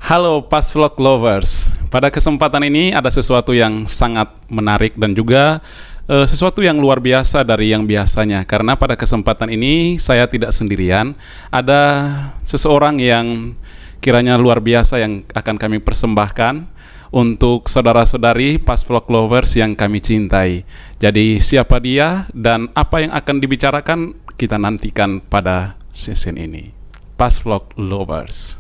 Halo Pas Vlog Lovers. Pada kesempatan ini ada sesuatu yang sangat menarik dan juga sesuatu yang luar biasa dari yang biasanya. Karena pada kesempatan ini saya tidak sendirian. Ada seseorang yang kiranya luar biasa yang akan kami persembahkan untuk saudara-saudari Pas Vlog Lovers yang kami cintai. Jadi siapa dia dan apa yang akan dibicarakan kita nantikan pada season ini. Pas Vlog Lovers.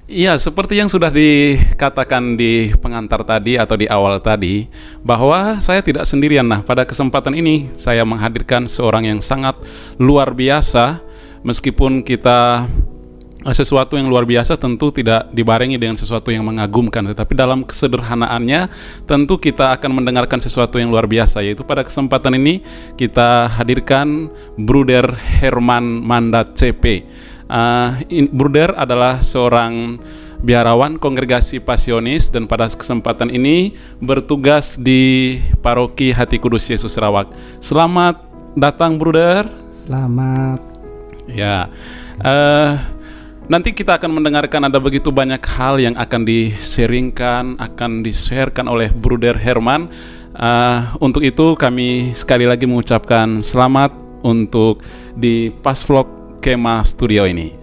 Iya, seperti yang sudah dikatakan di pengantar tadi atau di awal tadi, bahwa saya tidak sendirian. Nah, pada kesempatan ini saya menghadirkan seorang yang sangat luar biasa. Meskipun kita sesuatu yang luar biasa tentu tidak dibarengi dengan sesuatu yang mengagumkan, tetapi dalam kesederhanaannya tentu kita akan mendengarkan sesuatu yang luar biasa. Yaitu pada kesempatan ini kita hadirkan Bruder Herman Mandat CP. Bruder adalah seorang biarawan kongregasi Pasionis dan pada kesempatan ini bertugas di Paroki Hati Kudus Yesus Sarawak. Selamat datang, Bruder. Selamat. Ya, nanti kita akan mendengarkan ada begitu banyak hal yang akan di-sharingkan, akan di-sharekan oleh Bruder Herman. Untuk itu kami sekali lagi mengucapkan selamat untuk di Pas Vlog Kema Studio ini.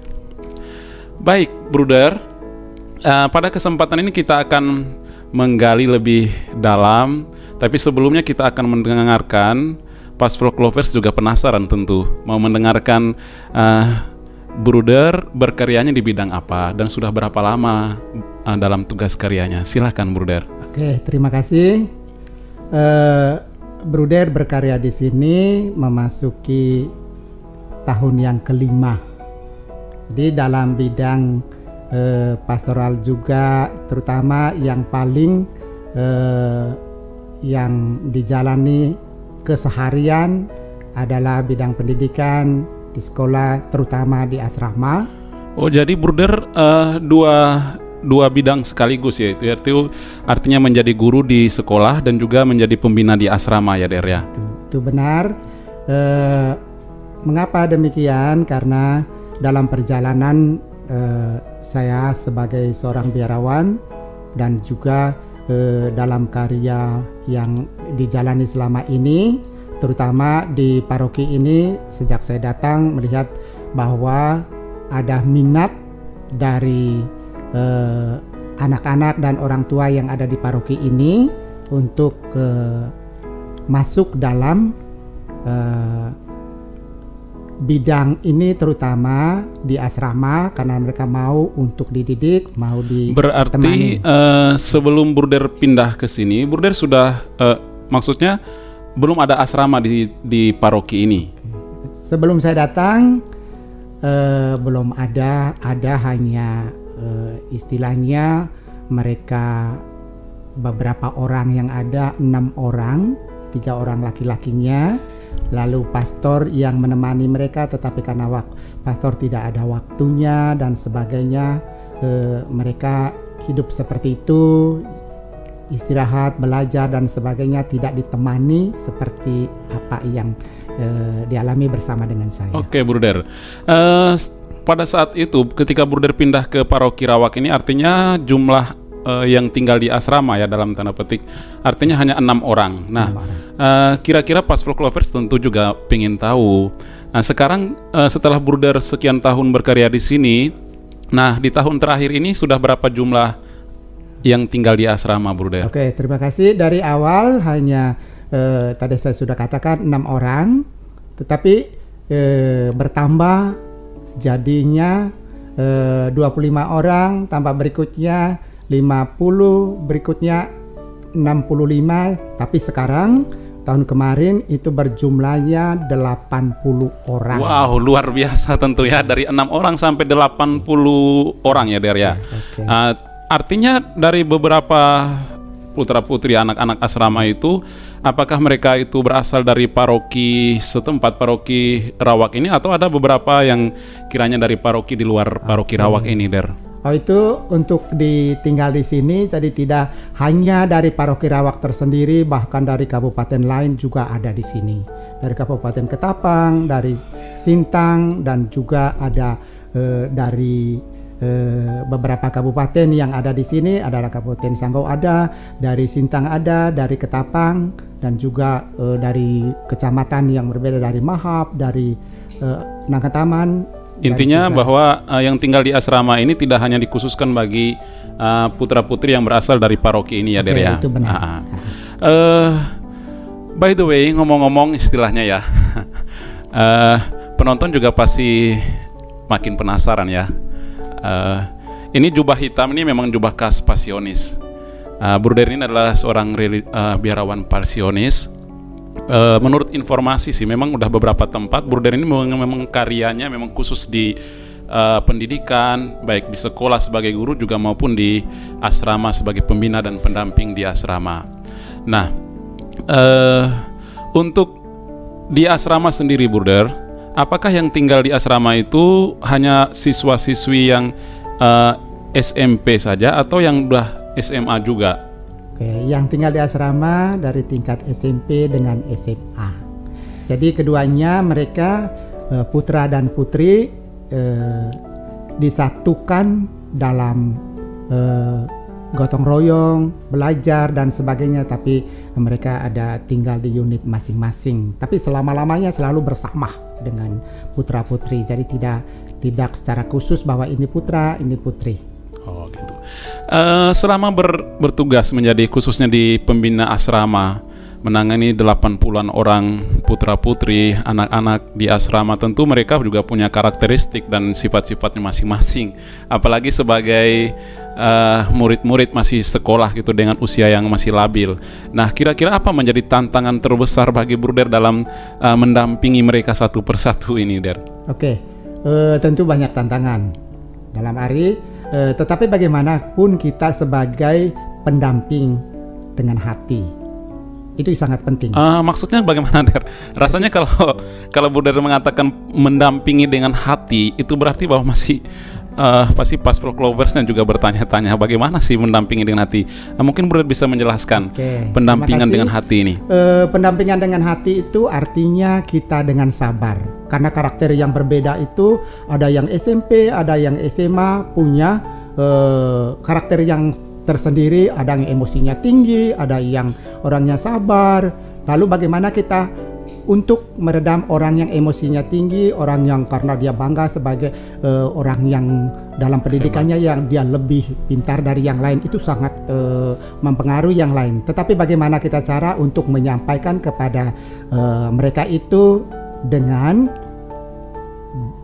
Baik, Bruder, pada kesempatan ini kita akan menggali lebih dalam, tapi sebelumnya kita akan mendengarkan. Pas Vlog Lovers juga penasaran tentu mau mendengarkan Bruder berkaryanya di bidang apa dan sudah berapa lama dalam tugas karyanya. Silakan, Bruder. Oke, terima kasih. Bruder berkarya di sini memasuki tahun yang kelima. Jadi dalam bidang pastoral juga, terutama yang paling yang dijalani keseharian adalah bidang pendidikan di sekolah, terutama di asrama. Oh, jadi Bruder dua bidang sekaligus ya, itu artinya menjadi guru di sekolah dan juga menjadi pembina di asrama ya, Der ya? Itu benar. Mengapa demikian? Karena dalam perjalanan saya sebagai seorang biarawan dan juga dalam karya yang dijalani selama ini, terutama di paroki ini, sejak saya datang melihat bahwa ada minat dari anak-anak dan orang tua yang ada di paroki ini untuk masuk dalam bidang ini, terutama di asrama, karena mereka mau untuk dididik, mau ditemani. Berarti sebelum Bruder pindah ke sini, Bruder sudah maksudnya belum ada asrama di paroki ini. Sebelum saya datang belum ada hanya istilahnya mereka beberapa orang yang ada, 6 orang, 3 orang laki-lakinya. Lalu pastor yang menemani mereka, tetapi karena pastor tidak ada waktunya dan sebagainya, mereka hidup seperti itu, istirahat, belajar dan sebagainya, tidak ditemani seperti apa yang dialami bersama dengan saya. Oke, Bruder. Pada saat itu ketika Bruder pindah ke paroki Rawak ini, artinya jumlah yang tinggal di asrama ya, dalam tanda petik, artinya hanya 6 orang. Nah, kira-kira Pas Vlog Lovers tentu juga pengen tahu. Nah, sekarang setelah Bruder sekian tahun berkarya di sini, nah di tahun terakhir ini sudah berapa jumlah yang tinggal di asrama, Bruder? Oke, terima kasih. Dari awal hanya tadi saya sudah katakan 6 orang, tetapi bertambah jadinya 25 orang, tambah berikutnya 50, berikutnya 65, tapi sekarang tahun kemarin itu berjumlahnya 80 orang. Wow, luar biasa tentu ya, dari 6 orang sampai 80 orang ya, Der ya. Okay. Artinya dari beberapa putra-putri anak-anak asrama itu, apakah mereka itu berasal dari paroki setempat, paroki Rawak ini, atau ada beberapa yang kiranya dari paroki di luar paroki Rawak ini, Der? Oh, itu untuk ditinggal di sini tadi tidak hanya dari paroki Rawak tersendiri, bahkan dari kabupaten lain juga ada di sini. Dari Kabupaten Ketapang, dari Sintang, dan juga ada dari beberapa kabupaten yang ada di sini. Ada Kabupaten Sanggau, ada dari Sintang, ada dari Ketapang, dan juga dari kecamatan yang berbeda, dari Mahap, dari Nangkataman. Intinya bahwa yang tinggal di asrama ini tidak hanya dikhususkan bagi putra-putri yang berasal dari paroki ini ya, Der ya. Itu benar. By the way, ngomong-ngomong istilahnya ya, penonton juga pasti makin penasaran ya. Ini jubah hitam ini memang jubah khas Pasionis. Bruder ini adalah seorang biarawan Pasionis. Menurut informasi sih, memang udah beberapa tempat Bruder ini memang karyanya memang khusus di pendidikan, baik di sekolah sebagai guru juga maupun di asrama sebagai pembina dan pendamping di asrama. Nah, untuk di asrama sendiri, Bruder, apakah yang tinggal di asrama itu hanya siswa-siswi yang SMP saja atau yang udah SMA juga? Oke, yang tinggal di asrama dari tingkat SMP dengan SMA. Jadi keduanya mereka putra dan putri disatukan dalam gotong royong, belajar dan sebagainya, tapi mereka ada tinggal di unit masing-masing. Tapi selama-lamanya selalu bersama dengan putra-putri. Jadi tidak secara khusus bahwa ini putra, ini putri. Oh gitu. Selama bertugas menjadi khususnya di pembina asrama, menangani 80-an orang putra-putri, anak-anak di asrama, tentu mereka juga punya karakteristik dan sifat-sifatnya masing-masing. Apalagi sebagai murid-murid masih sekolah gitu dengan usia yang masih labil. Nah, kira-kira apa menjadi tantangan terbesar bagi Bruder dalam mendampingi mereka satu persatu ini, Der? Oke, tentu banyak tantangan dalam hari. Tetapi bagaimanapun kita sebagai pendamping dengan hati itu sangat penting. Maksudnya bagaimana, Der? Rasanya kalau Bruder mengatakan mendampingi dengan hati, itu berarti bahwa masih pasti Pastoral Cloversnya juga bertanya-tanya bagaimana sih mendampingi dengan hati. Mungkin Bruder bisa menjelaskan pendampingan dengan hati ini. Pendampingan dengan hati itu artinya kita dengan sabar. Karena karakter yang berbeda itu ada yang SMP, ada yang SMA punya karakter yang tersendiri, ada yang emosinya tinggi, ada yang orangnya sabar. Lalu bagaimana kita untuk meredam orang yang emosinya tinggi, orang yang karena dia bangga sebagai orang yang dalam pendidikannya yang dia lebih pintar dari yang lain, itu sangat mempengaruhi yang lain. Tetapi bagaimana kita cara untuk menyampaikan kepada mereka itu dengan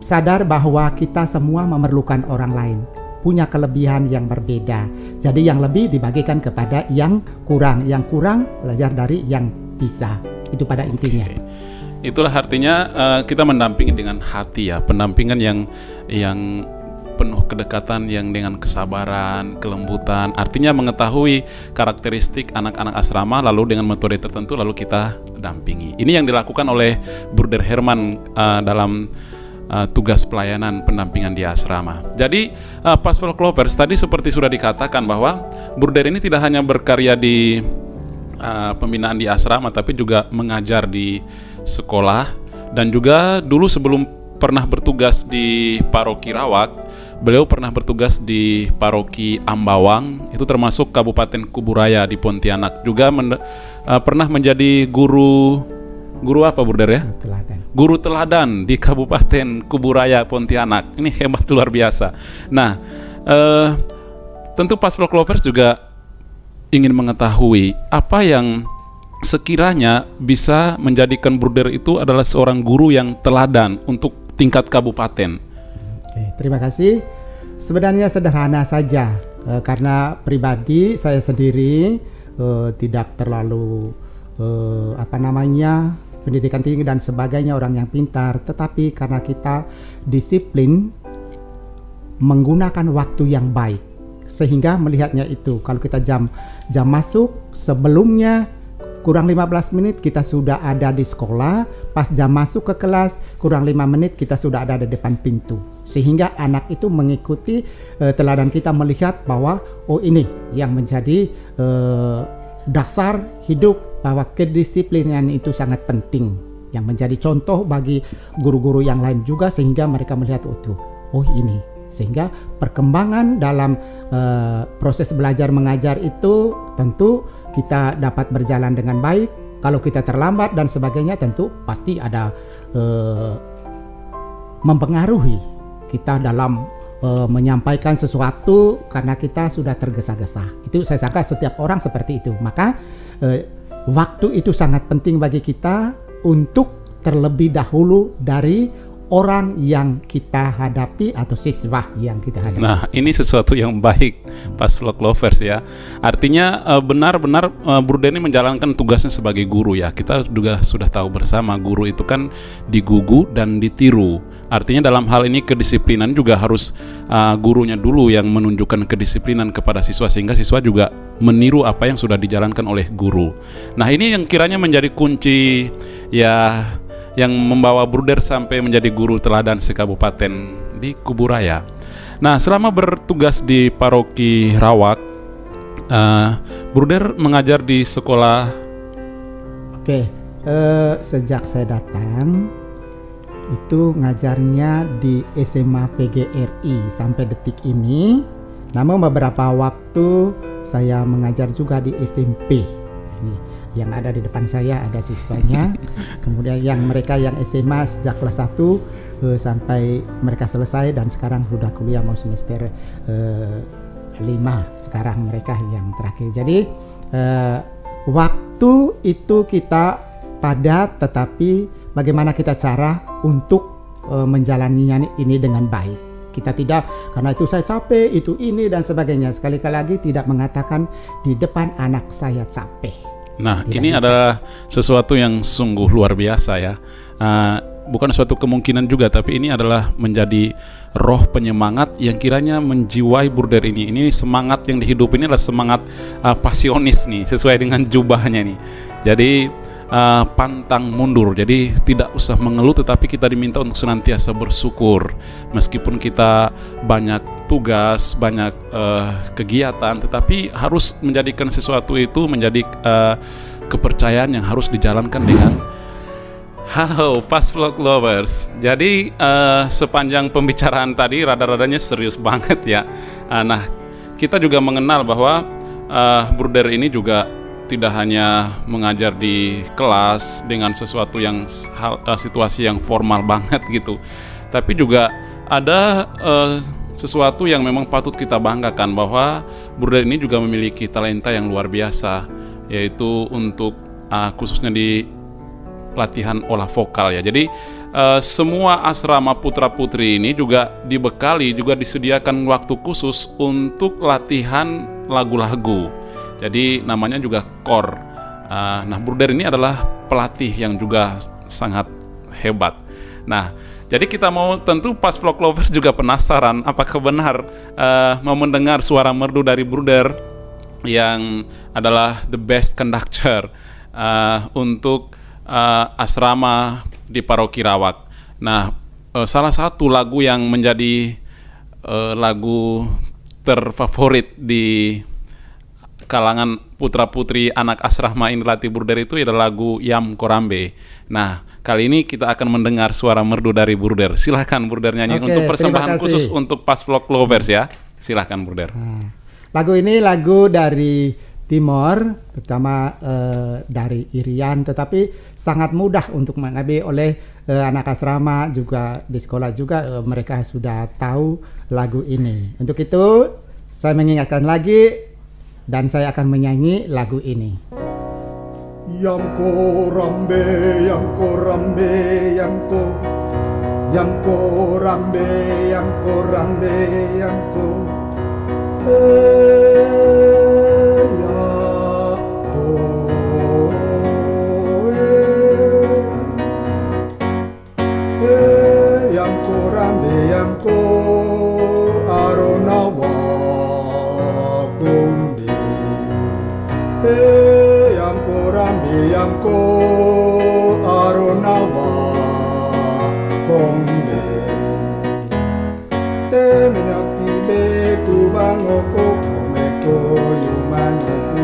sadar bahwa kita semua memerlukan orang lain, punya kelebihan yang berbeda. Jadi yang lebih dibagikan kepada yang kurang belajar dari yang bisa. Itu pada intinya. Itulah artinya kita mendampingi dengan hati ya, pendampingan yang penuh kedekatan, yang dengan kesabaran, kelembutan. Artinya mengetahui karakteristik anak-anak asrama, lalu dengan metode tertentu lalu kita dampingi. Ini yang dilakukan oleh Bruder Herman dalam tugas pelayanan pendampingan di asrama. Jadi Pastoral Clovers tadi seperti sudah dikatakan bahwa Bruder ini tidak hanya berkarya di pembinaan di asrama, tapi juga mengajar di sekolah, dan juga dulu sebelum pernah bertugas di paroki Rawak, beliau pernah bertugas di paroki Ambawang, itu termasuk Kabupaten Kuburaya di Pontianak. Juga pernah menjadi guru apa, Bruder ya? Guru teladan di Kabupaten Kuburaya Pontianak. Ini hebat luar biasa. Nah, tentu Pastoral Clovers juga ingin mengetahui apa yang sekiranya bisa menjadikan Bruder itu adalah seorang guru yang teladan untuk tingkat kabupaten. Oke, terima kasih. Sebenarnya sederhana saja, karena pribadi saya sendiri tidak terlalu pendidikan tinggi dan sebagainya, orang yang pintar, tetapi karena kita disiplin menggunakan waktu yang baik. sehingga melihatnya itu. Kalau kita jam masuk sebelumnya kurang 15 menit kita sudah ada di sekolah, pas jam masuk ke kelas kurang 5 menit kita sudah ada di depan pintu. Sehingga anak itu mengikuti teladan kita, melihat bahwa oh ini yang menjadi dasar hidup, bahwa kedisiplinan itu sangat penting, yang menjadi contoh bagi guru-guru yang lain juga, sehingga mereka melihat oh ini. Sehingga perkembangan dalam proses belajar mengajar itu tentu kita dapat berjalan dengan baik. Kalau kita terlambat dan sebagainya, tentu pasti ada mempengaruhi kita dalam menyampaikan sesuatu karena kita sudah tergesa-gesa. Itu saya sangka setiap orang seperti itu. Maka waktu itu sangat penting bagi kita untuk terlebih dahulu dari orang yang kita hadapi atau siswa yang kita hadapi. Nah, ini sesuatu yang baik pas vlog lovers ya. Artinya benar-benar Bruder ini menjalankan tugasnya sebagai guru ya. Kita juga sudah tahu bersama guru itu kan digugu dan ditiru. Artinya dalam hal ini kedisiplinan juga harus gurunya dulu yang menunjukkan kedisiplinan kepada siswa, sehingga siswa juga meniru apa yang sudah dijalankan oleh guru. Nah, ini yang kiranya menjadi kunci ya, yang membawa Bruder sampai menjadi guru teladan sekabupaten di Kuburaya. Nah, selama bertugas di paroki Rawak, Bruder mengajar di sekolah. Oke, sejak saya datang itu ngajarnya di SMA PGRI sampai detik ini. Namun beberapa waktu saya mengajar juga di SMP. Ini yang ada di depan saya ada siswanya. Kemudian mereka yang SMA sejak kelas 1 sampai mereka selesai, dan sekarang sudah kuliah mau semester 5 sekarang mereka yang terakhir. Jadi waktu itu kita padat, tetapi bagaimana kita cara untuk menjalaninya ini dengan baik. Kita tidak karena itu saya capek, itu ini dan sebagainya. Sekali lagi tidak mengatakan di depan anak saya capek. Nah, ini adalah sesuatu yang sungguh luar biasa ya. Bukan suatu kemungkinan juga, tapi ini adalah menjadi roh penyemangat yang kiranya menjiwai Bruder ini. Ini semangat yang dihidup ini adalah semangat pasionis nih, sesuai dengan jubahnya nih. Jadi pantang mundur. Jadi tidak usah mengeluh, tetapi kita diminta untuk senantiasa bersyukur. Meskipun kita banyak tugas, banyak kegiatan, tetapi harus menjadikan sesuatu itu menjadi kepercayaan yang harus dijalankan dengan halo pas vlog lovers. Jadi sepanjang pembicaraan tadi rada-radanya serius banget ya. Nah, kita juga mengenal bahwa Bruder ini juga tidak hanya mengajar di kelas dengan sesuatu yang situasi yang formal banget gitu, tapi juga ada sesuatu yang memang patut kita banggakan, bahwa Bruder ini juga memiliki talenta yang luar biasa, yaitu untuk khususnya di latihan olah vokal ya. Jadi semua asrama putra-putri ini juga dibekali, juga disediakan waktu khusus untuk latihan lagu-lagu. Jadi namanya juga KOR. Nah, Bruder ini adalah pelatih yang juga sangat hebat. Nah, jadi kita mau tentu pas vlog lovers juga penasaran apakah benar mau mendengar suara merdu dari Bruder yang adalah the best conductor untuk asrama di Paroki Rawak. Nah, salah satu lagu yang menjadi lagu terfavorit di kalangan putra-putri anak asrama ini latih Bruder itu adalah lagu Yam Korambe. Nah, kali ini kita akan mendengar suara merdu dari Bruder. Silahkan Bruder nyanyi. Oke, untuk persembahan khusus untuk pas vlog lovers ya. Silahkan Bruder. Lagu ini lagu dari Timor, terutama dari Irian, tetapi sangat mudah untuk mengambil oleh anak asrama, juga di sekolah juga mereka sudah tahu lagu ini. Untuk itu saya mengingatkan lagi dan saya akan menyanyi lagu ini. Yam korambe, yam korambe, yam ko, yam korambe, yam korambe, yam ko. Yam korambe, yam ko, aronawa. ko aronawa konde te minaki be kubango ko komeko yumano ku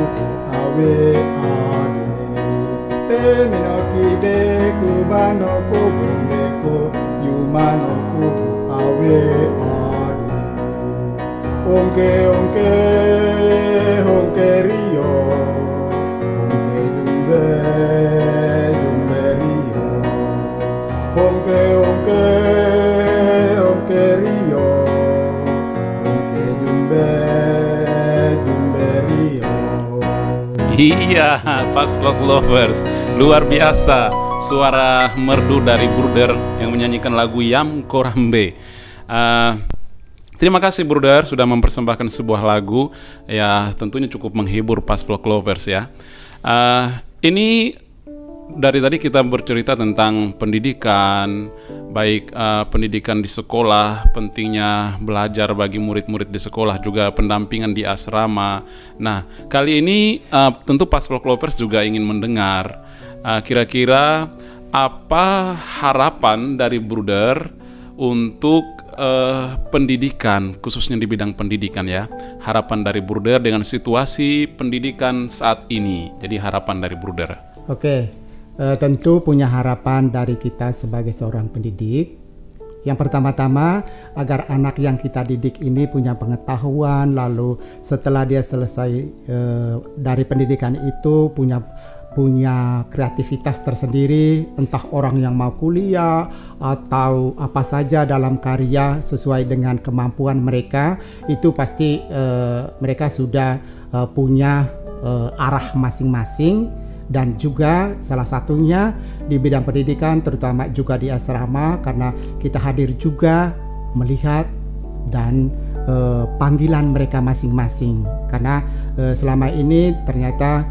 awe ade te minaki be kubano ko komeko yumano ku awe ade onke onke onke rio onke jumbe jumbe rio onke onke onke rio onke jumbe jumbe rio. Iya, Past Vlog Lovers, luar biasa suara merdu dari Bruder yang menyanyikan lagu Yam Korambe. Terima kasih Bruder sudah mempersembahkan sebuah lagu ya, tentunya cukup menghibur Past Vlog Lovers ya. Ini dari tadi kita bercerita tentang pendidikan, baik pendidikan di sekolah, pentingnya belajar bagi murid-murid di sekolah, juga pendampingan di asrama. Nah, kali ini tentu Past Vlog Lovers juga ingin mendengar kira-kira apa harapan dari Bruder untuk pendidikan, khususnya di bidang pendidikan ya. Harapan dari Bruder dengan situasi pendidikan saat ini. Jadi harapan dari Bruder. Oke, tentu punya harapan dari kita sebagai seorang pendidik. Yang pertama-tama agar anak yang kita didik ini punya pengetahuan, lalu setelah dia selesai dari pendidikan itu punya kreativitas tersendiri, entah orang yang mau kuliah atau apa saja dalam karya sesuai dengan kemampuan mereka, itu pasti mereka sudah punya arah masing-masing. Dan juga salah satunya di bidang pendidikan, terutama juga di asrama, karena kita hadir juga melihat dan panggilan mereka masing-masing. Karena selama ini ternyata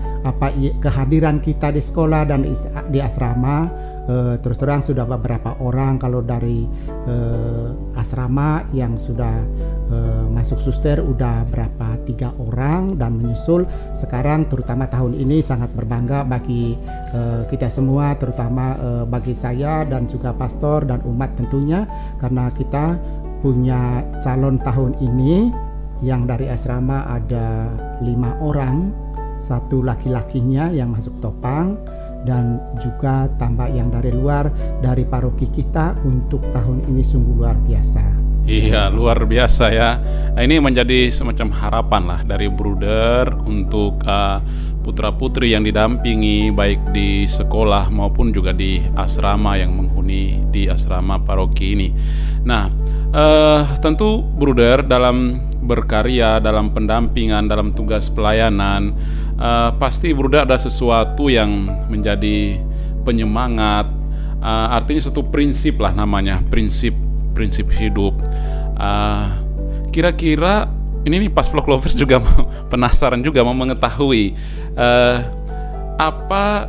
kehadiran kita di sekolah dan di asrama, terus terang sudah beberapa orang kalau dari asrama yang sudah masuk suster udah berapa 3 orang dan menyusul. Sekarang terutama tahun ini sangat berbangga bagi kita semua, terutama bagi saya dan juga pastor dan umat tentunya, karena kita punya calon tahun ini yang dari asrama ada 5 orang, 1 laki-lakinya yang masuk topang, dan juga tambah yang dari luar dari paroki kita. Untuk tahun ini sungguh luar biasa. Iya, luar biasa ya. Nah, ini menjadi semacam harapan lah dari Bruder untuk putra-putri yang didampingi baik di sekolah maupun juga di asrama yang menghuni di asrama paroki ini. Nah, tentu Bruder dalam berkarya, dalam pendampingan, dalam tugas pelayanan, pasti Bruder ada sesuatu yang menjadi penyemangat. Artinya satu prinsip lah namanya, prinsip hidup. Kira-kira ini nih Past Vlog Lovers juga penasaran juga mau mengetahui apa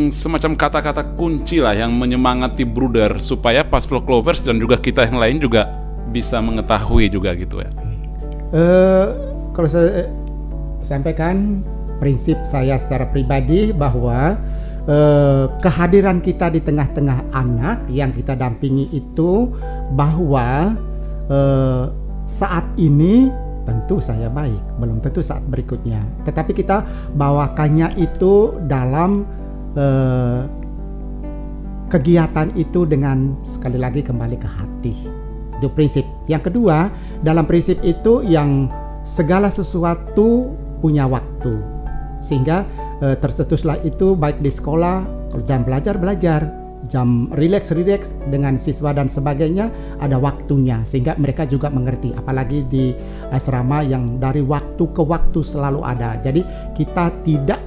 semacam kata-kata kunci lah yang menyemangati Bruder supaya Past Vlog Lovers dan juga kita yang lain juga bisa mengetahui juga gitu ya. Kalau saya sampaikan prinsip saya secara pribadi bahwa kehadiran kita di tengah-tengah anak yang kita dampingi itu, bahwa saat ini tentu saya baik, belum tentu saat berikutnya, tetapi kita bawakannya itu dalam kegiatan itu dengan sekali lagi kembali ke hati. Itu prinsip. Yang kedua, dalam prinsip itu yang segala sesuatu punya waktu, sehingga tercetuslah itu baik di sekolah, kalau jam belajar, jam rileks dengan siswa dan sebagainya, ada waktunya, sehingga mereka juga mengerti. Apalagi di asrama yang dari waktu ke waktu selalu ada. Jadi kita tidak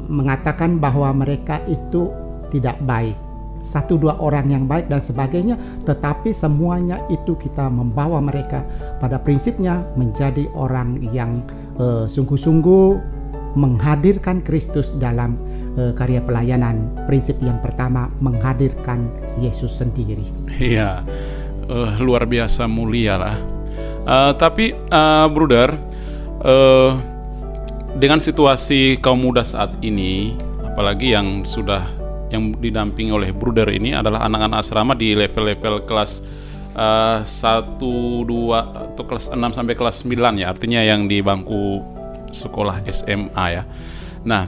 mengatakan bahwa mereka itu tidak baik, 1-2 orang yang baik dan sebagainya, tetapi semuanya itu kita membawa mereka pada prinsipnya menjadi orang yang sungguh-sungguh menghadirkan Kristus dalam karya pelayanan. Prinsip yang pertama, menghadirkan Yesus sendiri. Iya, luar biasa mulia lah. Tapi Bruder, dengan situasi kaum muda saat ini, apalagi yang didampingi oleh bruder ini adalah anak-anak asrama di level-level kelas 1, 2 atau kelas 6 sampai kelas 9 ya, artinya yang di bangku sekolah SMA ya. Nah,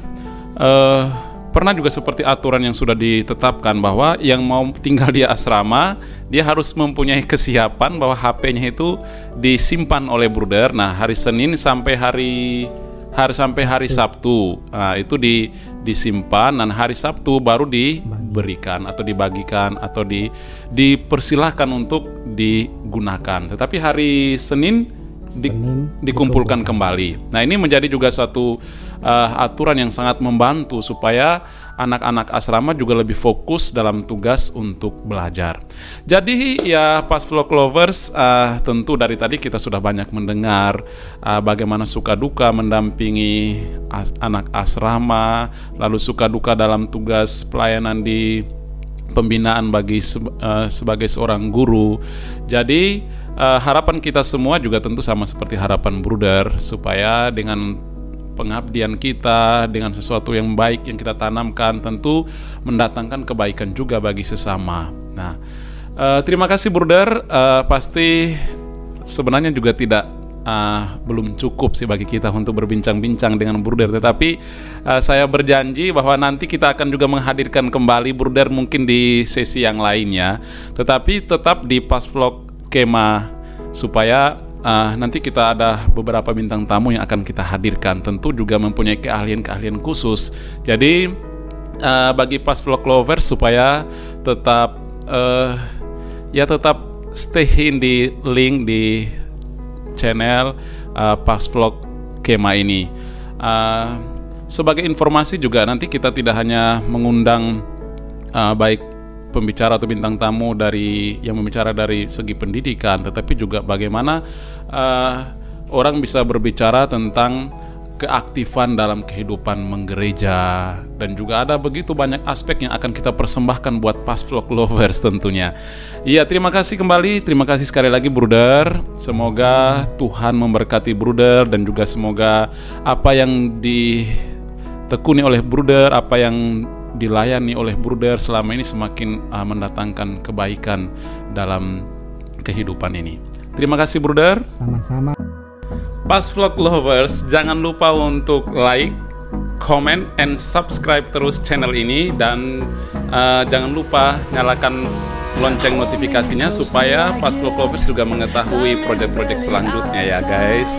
pernah juga seperti aturan yang sudah ditetapkan bahwa yang mau tinggal di asrama dia harus mempunyai kesiapan bahwa HP-nya itu disimpan oleh bruder. Nah, hari Senin sampai hari Sabtu, nah, itu disimpan, dan hari Sabtu baru diberikan atau dibagikan atau dipersilahkan untuk digunakan. Tetapi hari Senin dikumpulkan kembali. Nah, ini menjadi juga suatu aturan yang sangat membantu supaya anak-anak asrama juga lebih fokus dalam tugas untuk belajar. Jadi ya Past Vlog Lovers, tentu dari tadi kita sudah banyak mendengar bagaimana suka duka mendampingi anak asrama, lalu suka duka dalam tugas pelayanan di pembinaan sebagai seorang guru. Jadi harapan kita semua juga tentu sama seperti harapan bruder, supaya dengan pengabdian kita, dengan sesuatu yang baik yang kita tanamkan, tentu mendatangkan kebaikan juga bagi sesama. Nah, terima kasih bruder. Pasti sebenarnya juga belum cukup sih bagi kita untuk berbincang-bincang dengan bruder, tetapi saya berjanji bahwa nanti kita akan juga menghadirkan kembali bruder mungkin di sesi yang lainnya, tetapi tetap di Past Vlog Kemah, supaya nanti kita ada beberapa bintang tamu yang akan kita hadirkan, tentu juga mempunyai keahlian-keahlian khusus. Jadi bagi Past Vlog Lovers supaya tetap stay in di link di channel Past Vlog Kemah ini. Sebagai informasi juga, nanti kita tidak hanya mengundang baik pembicara atau bintang tamu yang membicara dari segi pendidikan, tetapi juga bagaimana orang bisa berbicara tentang keaktifan dalam kehidupan menggereja, dan juga ada begitu banyak aspek yang akan kita persembahkan buat Past Vlog Lovers tentunya. Iya, terima kasih kembali, terima kasih sekali lagi bruder. Semoga Tuhan memberkati bruder, dan juga semoga apa yang ditekuni oleh bruder, apa yang dilayani oleh bruder selama ini semakin mendatangkan kebaikan dalam kehidupan ini. Terima kasih bruder. Sama-sama. Past Vlog Lovers, jangan lupa untuk like, comment, and subscribe terus channel ini, dan jangan lupa nyalakan lonceng notifikasinya supaya Past Vlog Lovers juga mengetahui project-project selanjutnya ya guys.